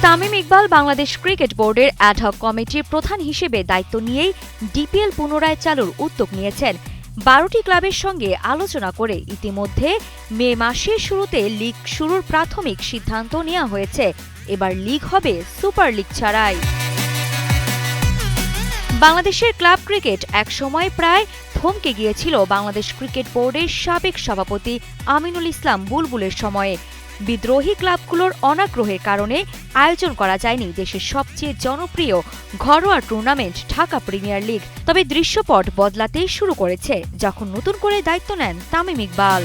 Tamim Iqbal Bangladesh cricket বোর্ডের ad hoc কমিটির প্রধান হিসেবে দায়িত্ব নিয়েই ডিপিএল পুনরায় চালুর উদ্যোগ নিয়েছেন। 12টি ক্লাবের সঙ্গে আলোচনা করে ইতিমধ্যে মে মাসের শুরুতে লিগ শুরুর প্রাথমিক সিদ্ধান্ত নেওয়া হয়েছে। এবার লিগ হবে সুপার লিগ ছাড়াই। বাংলাদেশের ক্লাব ক্রিকেট একসময় প্রায় থমকে গিয়েছিল বাংলাদেশ ক্রিকেট বোর্ডের সাবেক সভাপতি আমিনুল ইসলাম বুলবুলের সময়ে। বিদ্রোহী ক্লাবগুলোর অনাগ্রহের কারণে আয়োজন করা যায়নি দেশের সবচেয়ে জনপ্রিয় ঘরোয়া টুর্নামেন্ট ঢাকা প্রিমিয়ার লিগ। তবে দৃশ্যপট বদলাতে শুরু করেছে যখন নতুন করে দায়িত্ব নেন তামিম ইকবাল।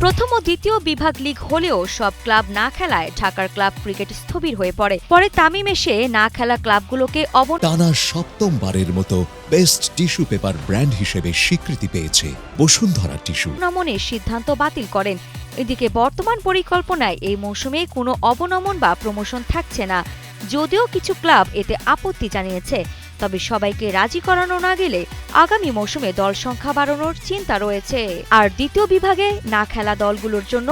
প্রথম ও দ্বিতীয় বিভাগ লিগ হলেও সব ক্লাব না খেলায় ঢাকার ক্লাব ক্রিকেট স্থবির হয়ে পড়ে। পরে তামিম এসে না খেলা ক্লাবগুলোকে টানা সপ্তমবারের মতো বেস্ট টিস্যু পেপার ব্র্যান্ড হিসেবে স্বীকৃতি পেয়েছে বসুন্ধরা টিস্যু অবনমনের সিদ্ধান্ত বাতিল করেন। এদিকে বর্তমান পরিকল্পনায় এই মৌসুমে কোনো অবনমন বা প্রমোশন থাকছে না, যদিও কিছু ক্লাব এতে আপত্তি জানিয়েছে। তবে সবাইকে রাজি করানো না গেলে আগামী মৌসুমে দল সংখ্যা বাড়ানোর চিন্তা রয়েছে। আর দ্বিতীয় বিভাগে না খেলা দলগুলোর জন্য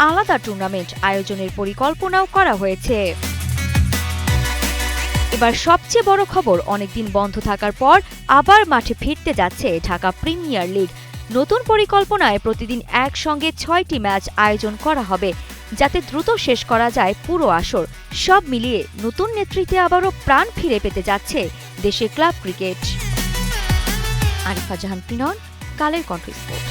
আলাদা টুর্নামেন্ট আয়োজনের পরিকল্পনাও করা হয়েছে। এবার সবচেয়ে বড় খবর, অনেকদিন বন্ধ থাকার পর আবার মাঠে ফিরতে যাচ্ছে ঢাকা প্রিমিয়ার লিগ। নতুন পরিকল্পনায় প্রতিদিন একসঙ্গে 6টি ম্যাচ আয়োজন করা হবে, যাতে দ্রুত শেষ করা যায় পুরো আসর। সব মিলিয়ে নতুন নেতৃত্বে আবারও প্রাণ ফিরে পেতে যাচ্ছে দেশের ক্লাব ক্রিকেট। আরিফা জাহান পিনন, কালের কণ্ঠ স্পোর্ট।